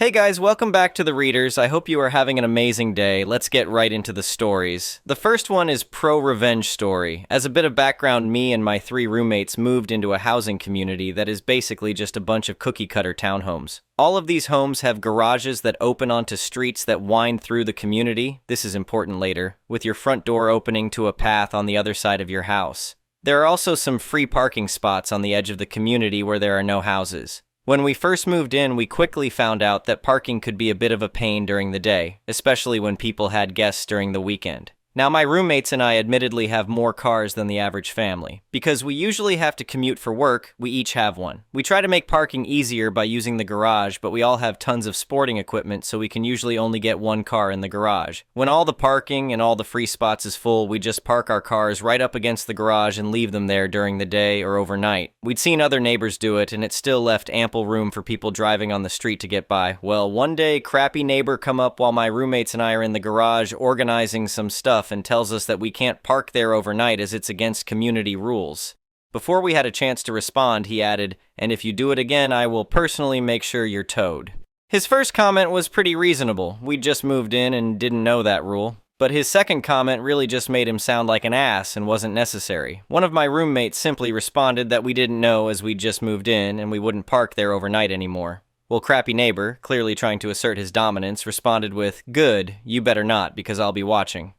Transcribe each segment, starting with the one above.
Hey guys, welcome back to the Readers. I hope you are having an amazing day. Let's get right into the stories. The first one is Pro-Revenge Story. As a bit of background, me and my 3 roommates moved into a housing community that is basically just a bunch of cookie-cutter townhomes. All of these homes have garages that open onto streets that wind through the community, this is important later, with your front door opening to a path on the other side of your house. There are also some free parking spots on the edge of the community where there are no houses. When we first moved in, we quickly found out that parking could be a bit of a pain during the day, especially when people had guests during the weekend. Now, my roommates and I admittedly have more cars than the average family. Because we usually have to commute for work, we each have one. We try to make parking easier by using the garage, but we all have tons of sporting equipment, so we can usually only get one car in the garage. When all the parking and all the free spots is full, we just park our cars right up against the garage and leave them there during the day or overnight. We'd seen other neighbors do it, and it still left ample room for people driving on the street to get by. Well, one day, crappy neighbor come up while my roommates and I are in the garage organizing some stuff and tells us that we can't park there overnight as it's against community rules. Before we had a chance to respond, he added, "And if you do it again, I will personally make sure you're towed." His first comment was pretty reasonable. We'd just moved in and didn't know that rule. But his second comment really just made him sound like an ass and wasn't necessary. One of my roommates simply responded that we didn't know as we'd just moved in and we wouldn't park there overnight anymore. Well, crappy neighbor, clearly trying to assert his dominance, responded with, "Good, you better not because I'll be watching."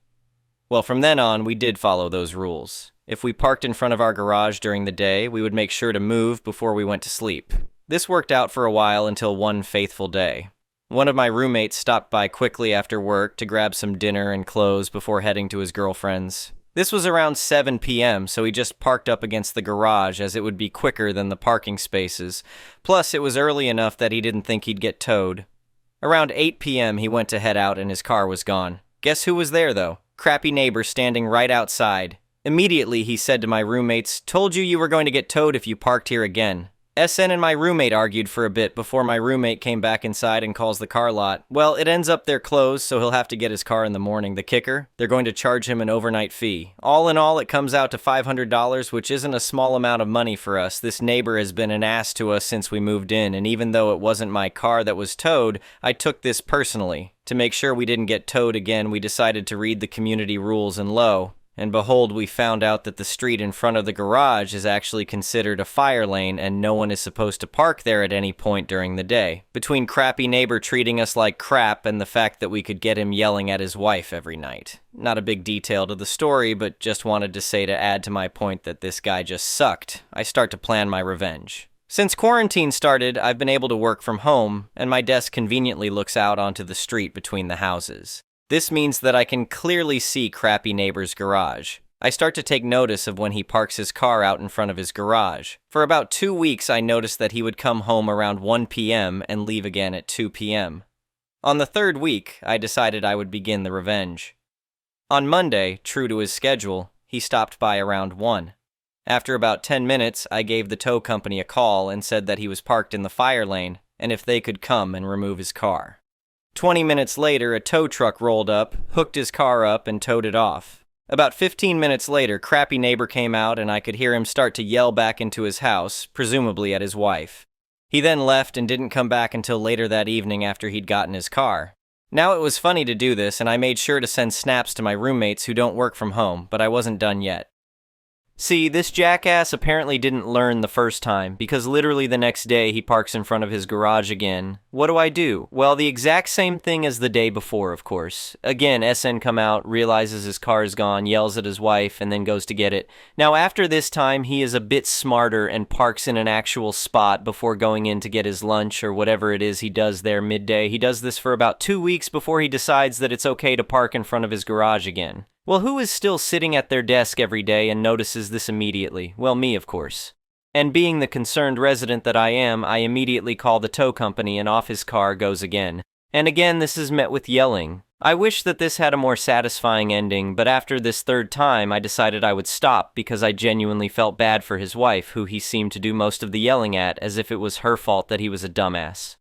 Well, from then on, we did follow those rules. If we parked in front of our garage during the day, we would make sure to move before we went to sleep. This worked out for a while until one fateful day. One of my roommates stopped by quickly after work to grab some dinner and clothes before heading to his girlfriend's. This was around 7 p.m., so he just parked up against the garage as it would be quicker than the parking spaces. Plus, it was early enough that he didn't think he'd get towed. Around 8 p.m., he went to head out and his car was gone. Guess who was there, though? Crappy neighbor standing right outside. Immediately, he said to my roommates, "Told you were going to get towed if you parked here again." SN and my roommate argued for a bit before my roommate came back inside and calls the car lot. Well, it ends up they're closed, so he'll have to get his car in the morning. The kicker? They're going to charge him an overnight fee. All in all, it comes out to $500, which isn't a small amount of money for us. This neighbor has been an ass to us since we moved in, and even though it wasn't my car that was towed, I took this personally. To make sure we didn't get towed again, we decided to read the community rules in low. And behold, we found out that the street in front of the garage is actually considered a fire lane and no one is supposed to park there at any point during the day. Between crappy neighbor treating us like crap and the fact that we could get him yelling at his wife every night. Not a big detail to the story, but just wanted to say to add to my point that this guy just sucked. I start to plan my revenge. Since quarantine started, I've been able to work from home, and my desk conveniently looks out onto the street between the houses. This means that I can clearly see crappy neighbor's garage. I start to take notice of when he parks his car out in front of his garage. For about 2 weeks, I noticed that he would come home around 1 p.m. and leave again at 2 p.m. On the 3rd week, I decided I would begin the revenge. On Monday, true to his schedule, he stopped by around 1. After about 10 minutes, I gave the tow company a call and said that he was parked in the fire lane and if they could come and remove his car. 20 minutes later, a tow truck rolled up, hooked his car up, and towed it off. About 15 minutes later, crappy neighbor came out and I could hear him start to yell back into his house, presumably at his wife. He then left and didn't come back until later that evening after he'd gotten his car. Now, it was funny to do this, and I made sure to send snaps to my roommates who don't work from home, but I wasn't done yet. See, this jackass apparently didn't learn the first time, because literally the next day he parks in front of his garage again. What do? Well, the exact same thing as the day before, of course. Again, SN come out, realizes his car is gone, yells at his wife, and then goes to get it. Now, after this time, he is a bit smarter and parks in an actual spot before going in to get his lunch or whatever it is he does there midday. He does this for about 2 weeks before he decides that it's okay to park in front of his garage again. Well, who is still sitting at their desk every day and notices this immediately? Well, me, of course. And being the concerned resident that I am, I immediately call the tow company and off his car goes again. And again, this is met with yelling. I wish that this had a more satisfying ending, but after this 3rd time, I decided I would stop because I genuinely felt bad for his wife, who he seemed to do most of the yelling at, as if it was her fault that he was a dumbass.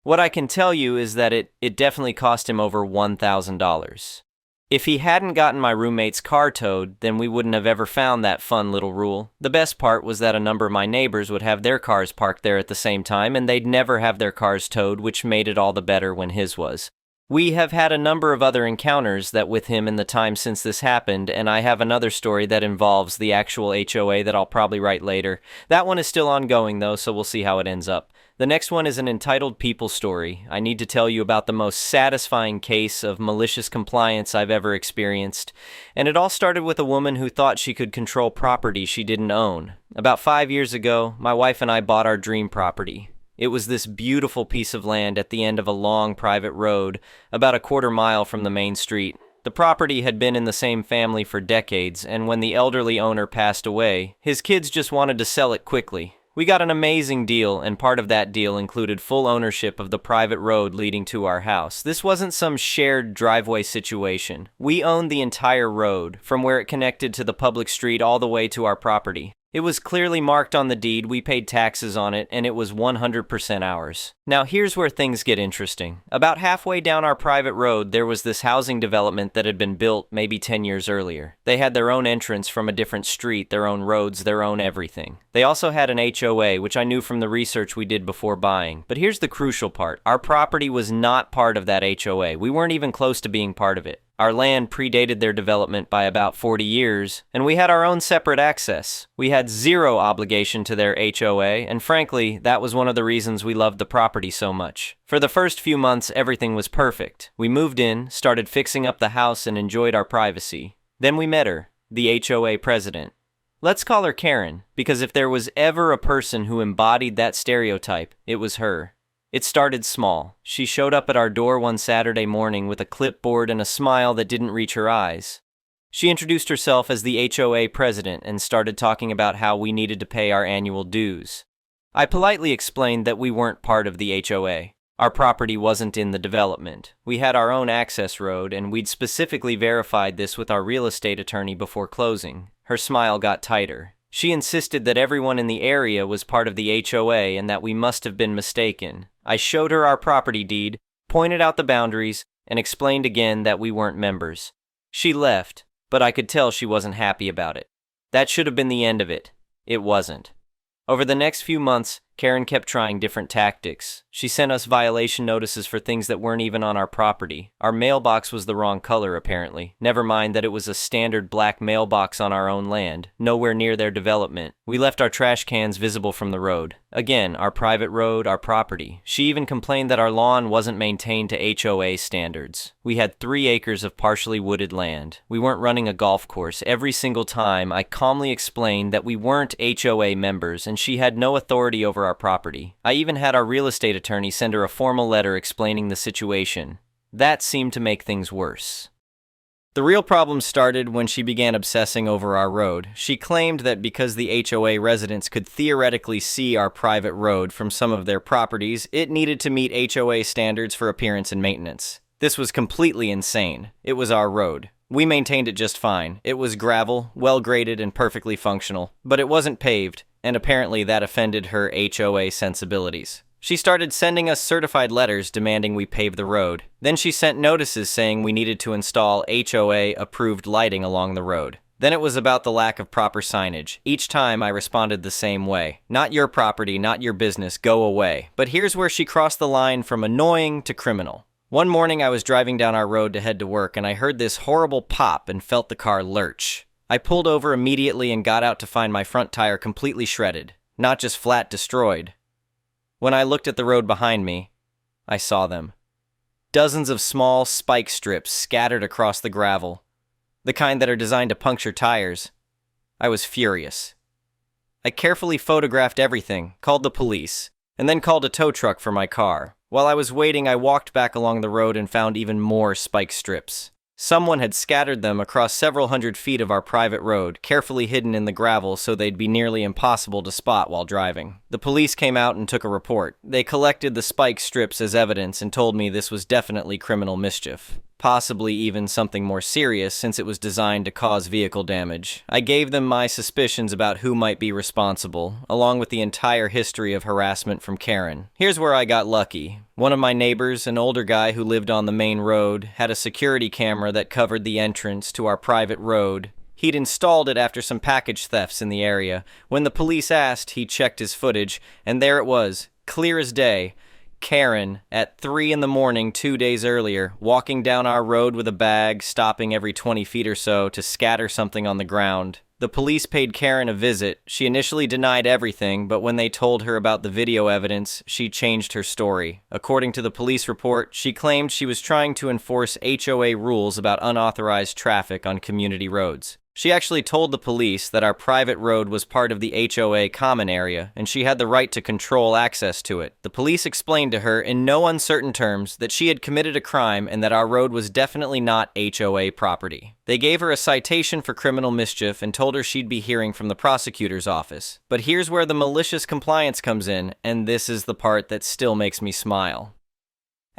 What I can tell you is that it definitely cost him over $1,000. If he hadn't gotten my roommate's car towed, then we wouldn't have ever found that fun little rule. The best part was that a number of my neighbors would have their cars parked there at the same time, and they'd never have their cars towed, which made it all the better when his was. We have had a number of other encounters that with him in the time since this happened, and I have another story that involves the actual HOA that I'll probably write later. That one is still ongoing though, so we'll see how it ends up. The next one is an entitled People Story. I need to tell you about the most satisfying case of malicious compliance I've ever experienced. And it all started with a woman who thought she could control property she didn't own. About 5 years ago, my wife and I bought our dream property. It was this beautiful piece of land at the end of a long private road, about a quarter mile from the main street. The property had been in the same family for decades, and when the elderly owner passed away, his kids just wanted to sell it quickly. We got an amazing deal, and part of that deal included full ownership of the private road leading to our house. This wasn't some shared driveway situation. We owned the entire road, from where it connected to the public street all the way to our property. It was clearly marked on the deed, we paid taxes on it, and it was 100% ours. Now here's where things get interesting. About halfway down our private road, there was this housing development that had been built maybe 10 years earlier. They had their own entrance from a different street, their own roads, their own everything. They also had an HOA, which I knew from the research we did before buying. But here's the crucial part. Our property was not part of that HOA. We weren't even close to being part of it. Our land predated their development by about 40 years, and we had our own separate access. We had zero obligation to their HOA, and frankly, that was one of the reasons we loved the property so much. For the first few months, everything was perfect. We moved in, started fixing up the house, and enjoyed our privacy. Then we met her, the HOA president. Let's call her Karen, because if there was ever a person who embodied that stereotype, it was her. It started small. She showed up at our door one Saturday morning with a clipboard and a smile that didn't reach her eyes. She introduced herself as the HOA president and started talking about how we needed to pay our annual dues. I politely explained that we weren't part of the HOA. Our property wasn't in the development. We had our own access road, and we'd specifically verified this with our real estate attorney before closing. Her smile got tighter. She insisted that everyone in the area was part of the HOA and that we must have been mistaken. I showed her our property deed, pointed out the boundaries, and explained again that we weren't members. She left, but I could tell she wasn't happy about it. That should have been the end of it. It wasn't. Over the next few months, Karen kept trying different tactics. She sent us violation notices for things that weren't even on our property. Our mailbox was the wrong color, apparently. Never mind that it was a standard black mailbox on our own land, nowhere near their development. We left our trash cans visible from the road. Again, our private road, our property. She even complained that our lawn wasn't maintained to HOA standards. We had 3 acres of partially wooded land. We weren't running a golf course. Every single time, I calmly explained that we weren't HOA members and she had no authority over our property. I even had our real estate attorney send her a formal letter explaining the situation. That seemed to make things worse. The real problem started when she began obsessing over our road. She claimed that because the HOA residents could theoretically see our private road from some of their properties, it needed to meet HOA standards for appearance and maintenance. This was completely insane. It was our road. We maintained it just fine. It was gravel, well graded, and perfectly functional, but it wasn't paved, and apparently that offended her HOA sensibilities. She started sending us certified letters demanding we pave the road. Then she sent notices saying we needed to install HOA-approved lighting along the road. Then it was about the lack of proper signage. Each time I responded the same way. Not your property, not your business, go away. But here's where she crossed the line from annoying to criminal. One morning I was driving down our road to head to work and I heard this horrible pop and felt the car lurch. I pulled over immediately and got out to find my front tire completely shredded, not just flat destroyed. When I looked at the road behind me, I saw them. Dozens of small spike strips scattered across the gravel, the kind that are designed to puncture tires. I was furious. I carefully photographed everything, called the police, and then called a tow truck for my car. While I was waiting, I walked back along the road and found even more spike strips. Someone had scattered them across several hundred feet of our private road, carefully hidden in the gravel so they'd be nearly impossible to spot while driving. The police came out and took a report. They collected the spike strips as evidence and told me this was definitely criminal mischief. possibly even something more serious since it was designed to cause vehicle damage. I gave them my suspicions about who might be responsible, along with the entire history of harassment from Karen. Here's where I got lucky. One of my neighbors, an older guy who lived on the main road, had a security camera that covered the entrance to our private road. He'd installed it after some package thefts in the area. When the police asked, he checked his footage, and there it was, clear as day. Karen, at 3 in the morning 2 days earlier, walking down our road with a bag, stopping every 20 feet or so to scatter something on the ground. The police paid Karen a visit. She initially denied everything, but when they told her about the video evidence, she changed her story. According to the police report, she claimed she was trying to enforce HOA rules about unauthorized traffic on community roads. She actually told the police that our private road was part of the HOA common area, and she had the right to control access to it. The police explained to her in no uncertain terms that she had committed a crime and that our road was definitely not HOA property. They gave her a citation for criminal mischief and told her she'd be hearing from the prosecutor's office. But here's where the malicious compliance comes in, and this is the part that still makes me smile.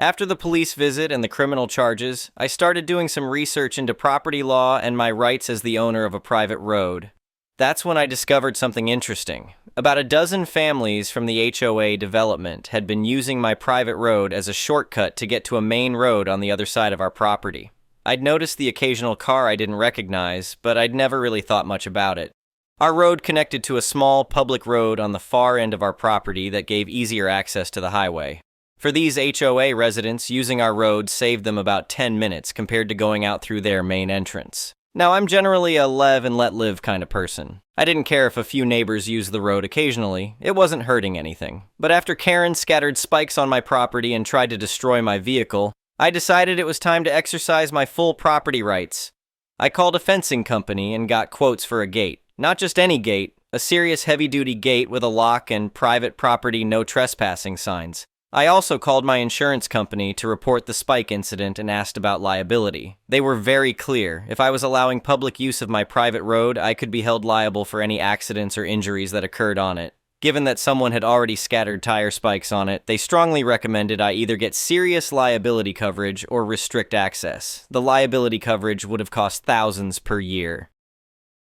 After the police visit and the criminal charges, I started doing some research into property law and my rights as the owner of a private road. That's when I discovered something interesting. About a dozen families from the HOA development had been using my private road as a shortcut to get to a main road on the other side of our property. I'd noticed the occasional car I didn't recognize, but I'd never really thought much about it. Our road connected to a small public road on the far end of our property that gave easier access to the highway. For these HOA residents, using our road saved them about 10 minutes compared to going out through their main entrance. Now, I'm generally a live and let live kind of person. I didn't care if a few neighbors used the road occasionally. It wasn't hurting anything. But after Karen scattered spikes on my property and tried to destroy my vehicle, I decided it was time to exercise my full property rights. I called a fencing company and got quotes for a gate. Not just any gate, a serious heavy-duty gate with a lock and private property no trespassing signs. I also called my insurance company to report the spike incident and asked about liability. They were very clear. If I was allowing public use of my private road, I could be held liable for any accidents or injuries that occurred on it. Given that someone had already scattered tire spikes on it, they strongly recommended I either get serious liability coverage or restrict access. The liability coverage would have cost thousands per year.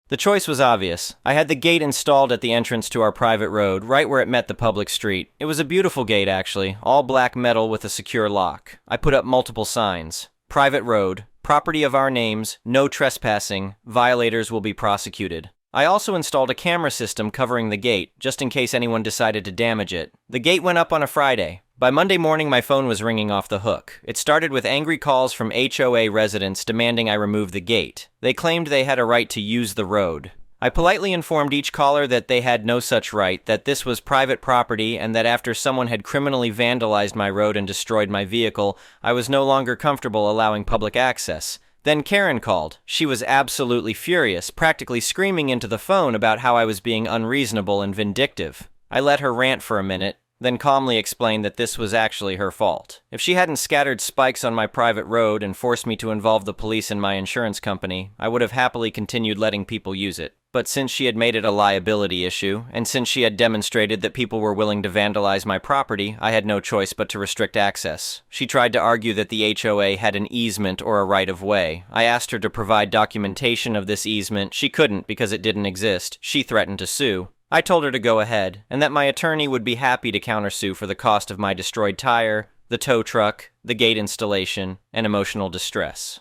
The choice was obvious. I had the gate installed at the entrance to our private road, right where it met the public street. It was a beautiful gate, actually, all black metal with a secure lock. I put up multiple signs. Private road, property of our names, no trespassing, violators will be prosecuted. I also installed a camera system covering the gate, just in case anyone decided to damage it. The gate went up on a Friday. By Monday morning, my phone was ringing off the hook. It started with angry calls from HOA residents demanding I remove the gate. They claimed they had a right to use the road. I politely informed each caller that they had no such right, that this was private property, and that after someone had criminally vandalized my road and destroyed my vehicle, I was no longer comfortable allowing public access. Then Karen called. She was absolutely furious, practically screaming into the phone about how I was being unreasonable and vindictive. I let her rant for a minute, then calmly explained that this was actually her fault. If she hadn't scattered spikes on my private road and forced me to involve the police and my insurance company, I would have happily continued letting people use it. But since she had made it a liability issue, and since she had demonstrated that people were willing to vandalize my property, I had no choice but to restrict access. She tried to argue that the HOA had an easement or a right-of-way. I asked her to provide documentation of this easement. She couldn't because it didn't exist. She threatened to sue. I told her to go ahead, and that my attorney would be happy to countersue for the cost of my destroyed tire, the tow truck, the gate installation, and emotional distress.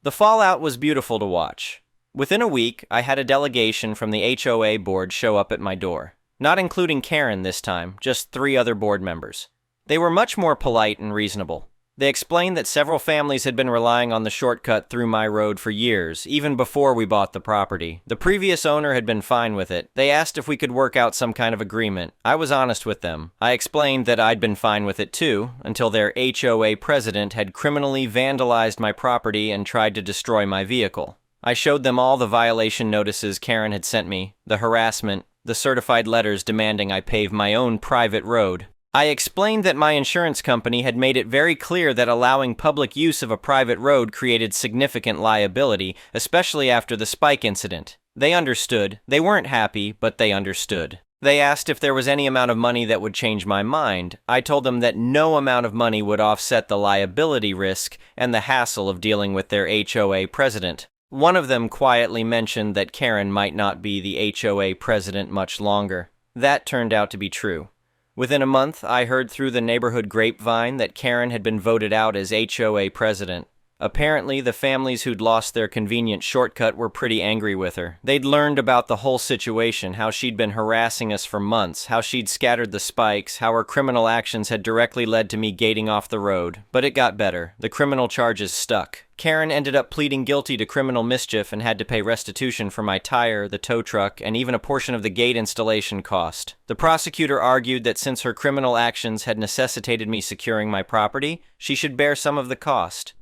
The fallout was beautiful to watch. Within a week, I had a delegation from the HOA board show up at my door. Not including Karen this time, just 3 other board members. They were much more polite and reasonable. They explained that several families had been relying on the shortcut through my road for years, even before we bought the property. The previous owner had been fine with it. They asked if we could work out some kind of agreement. I was honest with them. I explained that I'd been fine with it too, until their HOA president had criminally vandalized my property and tried to destroy my vehicle. I showed them all the violation notices Karen had sent me, the harassment, the certified letters demanding I pave my own private road. I explained that my insurance company had made it very clear that allowing public use of a private road created significant liability, especially after the spike incident. They understood. They weren't happy, but they understood. They asked if there was any amount of money that would change my mind. I told them that no amount of money would offset the liability risk and the hassle of dealing with their HOA president. One of them quietly mentioned that Karen might not be the HOA president much longer. That turned out to be true. Within a month, I heard through the neighborhood grapevine that Karen had been voted out as HOA president. Apparently, the families who'd lost their convenient shortcut were pretty angry with her. They'd learned about the whole situation, how she'd been harassing us for months, how she'd scattered the spikes, how her criminal actions had directly led to me gating off the road. But it got better. The criminal charges stuck. Karen ended up pleading guilty to criminal mischief and had to pay restitution for my tire, the tow truck, and even a portion of the gate installation cost. The prosecutor argued that since her criminal actions had necessitated me securing my property, she should bear some of the cost.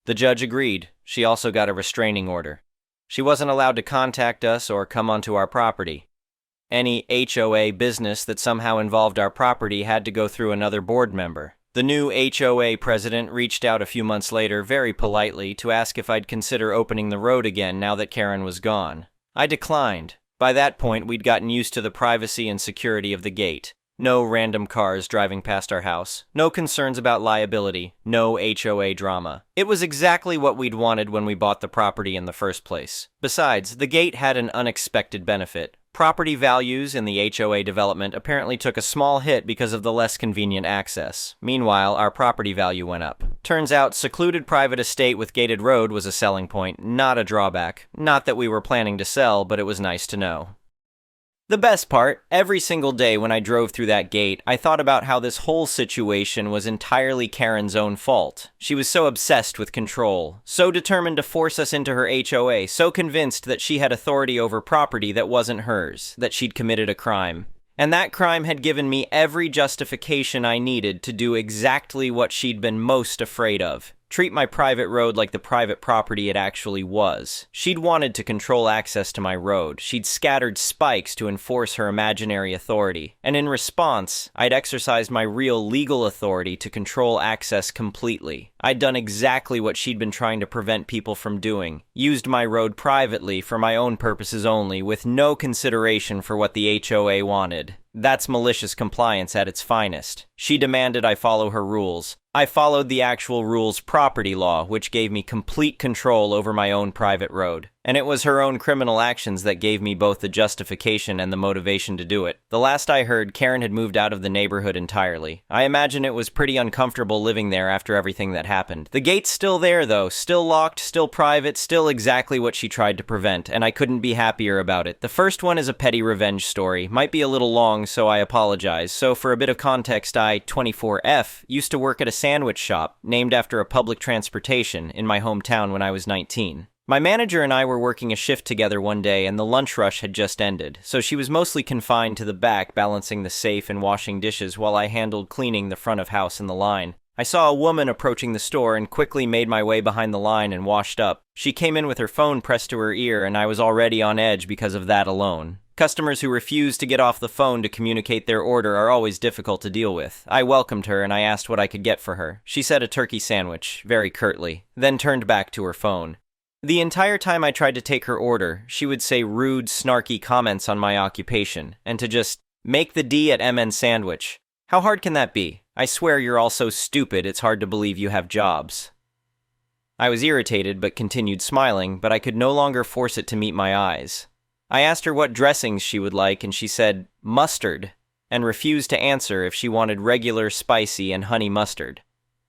The judge agreed. She also got a restraining order. She wasn't allowed to contact us or come onto our property. Any HOA business that somehow involved our property had to go through another board member. The new HOA president reached out a few months later very politely to ask if I'd consider opening the road again now that Karen was gone. I declined. By that point, we'd gotten used to the privacy and security of the gate. No random cars driving past our house. No concerns about liability. No HOA drama. It was exactly what we'd wanted when we bought the property in the first place. Besides, the gate had an unexpected benefit. Property values in the HOA development apparently took a small hit because of the less convenient access. Meanwhile, our property value went up. Turns out, secluded private estate with gated road was a selling point, not a drawback. Not that we were planning to sell, but it was nice to know. The best part, every single day when I drove through that gate, I thought about how this whole situation was entirely Karen's own fault. She was so obsessed with control, so determined to force us into her HOA, so convinced that she had authority over property that wasn't hers, that she'd committed a crime. And that crime had given me every justification I needed to do exactly what she'd been most afraid of. Treat my private road like the private property it actually was. She'd wanted to control access to my road. She'd scattered spikes to enforce her imaginary authority. And in response, I'd exercised my real legal authority to control access completely. I'd done exactly what she'd been trying to prevent people from doing. Used my road privately for my own purposes only, with no consideration for what the HOA wanted. That's malicious compliance at its finest. She demanded I follow her rules. I followed the actual rules property law, which gave me complete control over my own private road. And it was her own criminal actions that gave me both the justification and the motivation to do it. The last I heard, Karen had moved out of the neighborhood entirely. I imagine it was pretty uncomfortable living there after everything that happened. The gate's still there though, still locked, still private, still exactly what she tried to prevent, and I couldn't be happier about it. The first one is a petty revenge story. Might be a little long, so I apologize. So for a bit of context, I, 24F, used to work at a sandwich shop, named after a public transportation, in my hometown when I was 19. My manager and I were working a shift together one day and the lunch rush had just ended, so she was mostly confined to the back balancing the safe and washing dishes while I handled cleaning the front of house in the line. I saw a woman approaching the store and quickly made my way behind the line and washed up. She came in with her phone pressed to her ear and I was already on edge because of that alone. Customers who refuse to get off the phone to communicate their order are always difficult to deal with. I welcomed her and I asked what I could get for her. She said a turkey sandwich, very curtly, then turned back to her phone. The entire time I tried to take her order, she would say rude, snarky comments on my occupation, and to just make the D at MN sandwich. How hard can that be? I swear you're all so stupid it's hard to believe you have jobs. I was irritated but continued smiling, but I could no longer force it to meet my eyes. I asked her what dressings she would like and she said mustard, and refused to answer if she wanted regular, spicy, and honey mustard.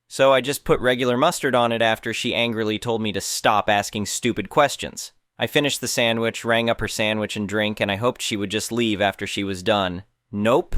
So I just put regular mustard on it after she angrily told me to stop asking stupid questions. I finished the sandwich, rang up her sandwich and drink, and I hoped she would just leave after she was done. Nope.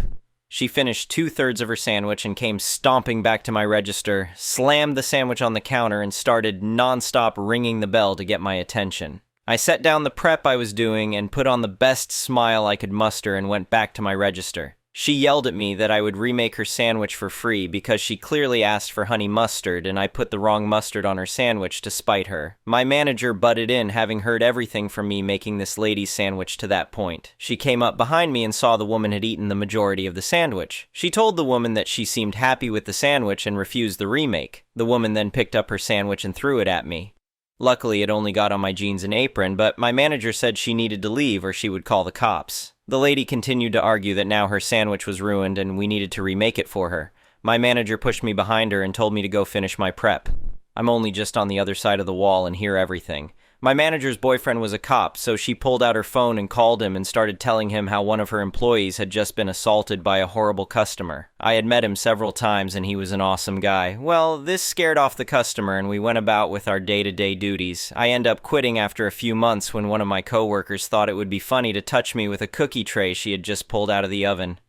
She finished 2/3 of her sandwich and came stomping back to my register, slammed the sandwich on the counter, and started non-stop ringing the bell to get my attention. I set down the prep I was doing and put on the best smile I could muster and went back to my register. She yelled at me that I would remake her sandwich for free because she clearly asked for honey mustard and I put the wrong mustard on her sandwich to spite her. My manager butted in, having heard everything from me making this lady's sandwich to that point. She came up behind me and saw the woman had eaten the majority of the sandwich. She told the woman that she seemed happy with the sandwich and refused the remake. The woman then picked up her sandwich and threw it at me. Luckily, it only got on my jeans and apron, but my manager said she needed to leave or she would call the cops. The lady continued to argue that now her sandwich was ruined and we needed to remake it for her. My manager pushed me behind her and told me to go finish my prep. I'm only just on the other side of the wall and hear everything. My manager's boyfriend was a cop, so she pulled out her phone and called him and started telling him how one of her employees had just been assaulted by a horrible customer. I had met him several times and he was an awesome guy. Well, this scared off the customer and we went about with our day-to-day duties. I ended up quitting after a few months when one of my coworkers thought it would be funny to touch me with a cookie tray she had just pulled out of the oven.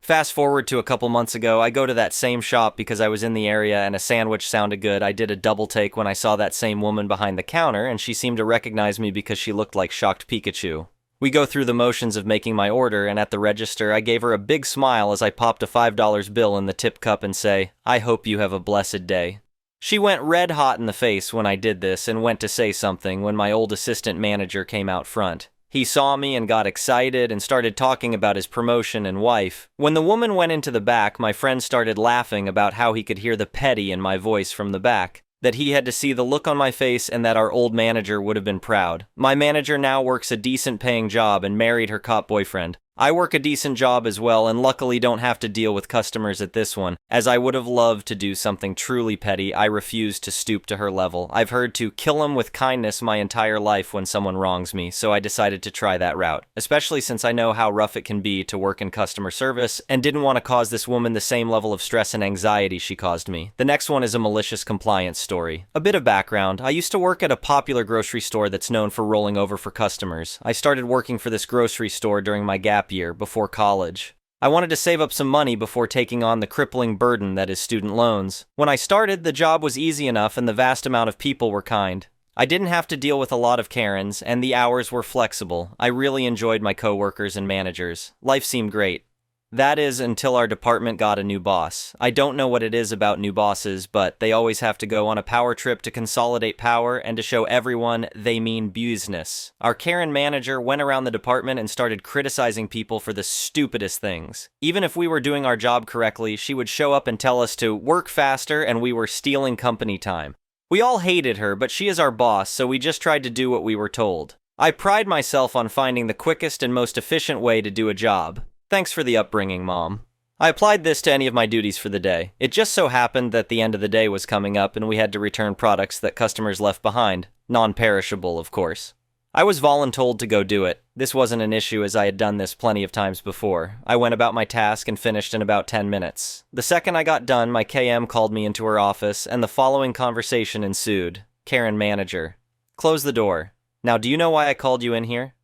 Fast forward to a couple months ago, I go to that same shop because I was in the area and a sandwich sounded good. I did a double take when I saw that same woman behind the counter and she seemed to recognize me because she looked like shocked Pikachu. We go through the motions of making my order and at the register I gave her a big smile as I popped a $5 bill in the tip cup and say, "I hope you have a blessed day." She went red hot in the face when I did this and went to say something when my old assistant manager came out front. He saw me and got excited and started talking about his promotion and wife. When the woman went into the back, my friend started laughing about how he could hear the petty in my voice from the back, that he had to see the look on my face and that our old manager would have been proud. My manager now works a decent paying job and married her cop boyfriend. I work a decent job as well and luckily don't have to deal with customers at this one. As I would have loved to do something truly petty, I refused to stoop to her level. I've heard to kill him with kindness my entire life when someone wrongs me, so I decided to try that route, especially since I know how rough it can be to work in customer service and didn't want to cause this woman the same level of stress and anxiety she caused me. The next one is a malicious compliance story. A bit of background. I used to work at a popular grocery store that's known for rolling over for customers. I started working for this grocery store during my gap year before college. I wanted to save up some money before taking on the crippling burden that is student loans. When I started, the job was easy enough and the vast amount of people were kind. I didn't have to deal with a lot of Karens, and the hours were flexible. I really enjoyed my coworkers and managers. Life seemed great. That is, until our department got a new boss. I don't know what it is about new bosses, but they always have to go on a power trip to consolidate power and to show everyone they mean business. Our Karen manager went around the department and started criticizing people for the stupidest things. Even if we were doing our job correctly, she would show up and tell us to work faster and we were stealing company time. We all hated her, but she is our boss, so we just tried to do what we were told. I pride myself on finding the quickest and most efficient way to do a job. Thanks for the upbringing, Mom. I applied this to any of my duties for the day. It just so happened that the end of the day was coming up and we had to return products that customers left behind. Non-perishable, of course. I was voluntold to go do it. This wasn't an issue as I had done this plenty of times before. I went about my task and finished in about 10 minutes. The second I got done, my KM called me into her office and the following conversation ensued. Karen manager. Close the door. Now, do you know why I called you in here?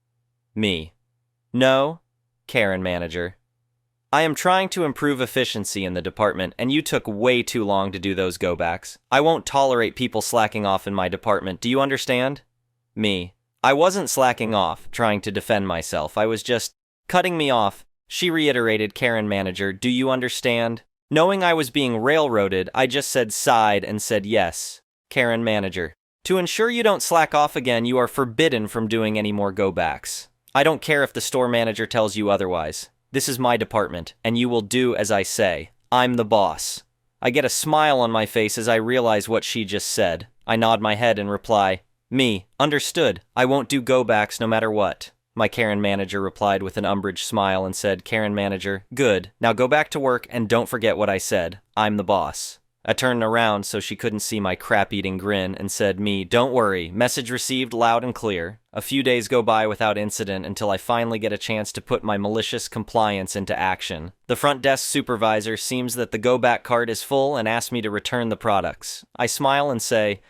Me. No? Karen manager. I am trying to improve efficiency in the department, and you took way too long to do those go-backs. I won't tolerate people slacking off in my department, do you understand? Me. I wasn't slacking off, trying to defend myself, I was just cutting me off. She reiterated, Karen manager, do you understand? Knowing I was being railroaded, I just sighed and said yes. Karen manager. To ensure you don't slack off again, you are forbidden from doing any more go-backs. I don't care if the store manager tells you otherwise. This is my department, and you will do as I say. I'm the boss. I get a smile on my face as I realize what she just said. I nod my head and reply, Me, understood. I won't do go-backs no matter what. My Karen manager replied with an umbrage smile and said, Karen manager, good. Now go back to work and don't forget what I said. I'm the boss. I turned around so she couldn't see my crap-eating grin and said, Me, don't worry. Message received loud and clear. A few days go by without incident until I finally get a chance to put my malicious compliance into action. The front desk supervisor seems that the go-back card is full and asks me to return the products. I smile and say,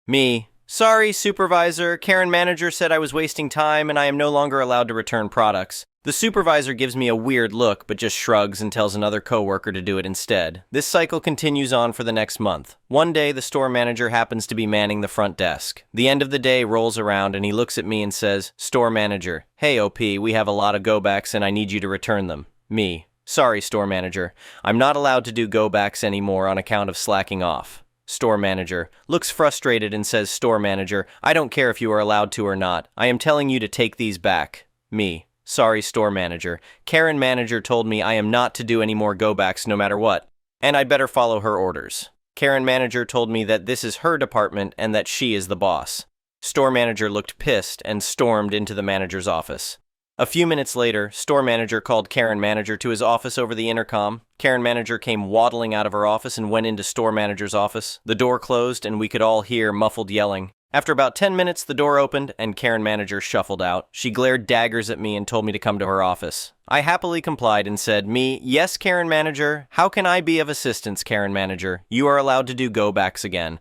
Me, sorry, supervisor. Karen manager said I was wasting time and I am no longer allowed to return products. The supervisor gives me a weird look, but just shrugs and tells another coworker to do it instead. This cycle continues on for the next month. One day, the store manager happens to be manning the front desk. The end of the day rolls around and he looks at me and says, Store manager, hey OP, we have a lot of go-backs and I need you to return them. Me, sorry, store manager. I'm not allowed to do go-backs anymore on account of slacking off. Store manager looks frustrated and says, Store manager, I don't care if you are allowed to or not. I am telling you to take these back. Me. Sorry, store manager. Karen manager told me I am not to do any more go-backs no matter what, and I'd better follow her orders. Karen manager told me that this is her department and that she is the boss. Store manager looked pissed and stormed into the manager's office. A few minutes later, store manager called Karen manager to his office over the intercom. Karen manager came waddling out of her office and went into store manager's office. The door closed and we could all hear muffled yelling. After about 10 minutes, the door opened and Karen manager shuffled out. She glared daggers at me and told me to come to her office. I happily complied and said, "Yes, Karen manager. How can I be of assistance, Karen manager? You are allowed to do go-backs again."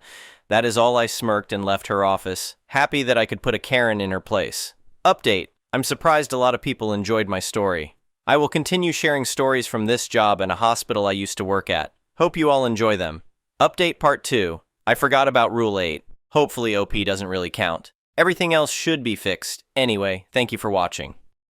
That is all I smirked and left her office, happy that I could put a Karen in her place. Update. I'm surprised a lot of people enjoyed my story. I will continue sharing stories from this job and a hospital I used to work at. Hope you all enjoy them. Update Part 2. I forgot about Rule 8. Hopefully OP doesn't really count. Everything else should be fixed. Anyway, thank you for watching.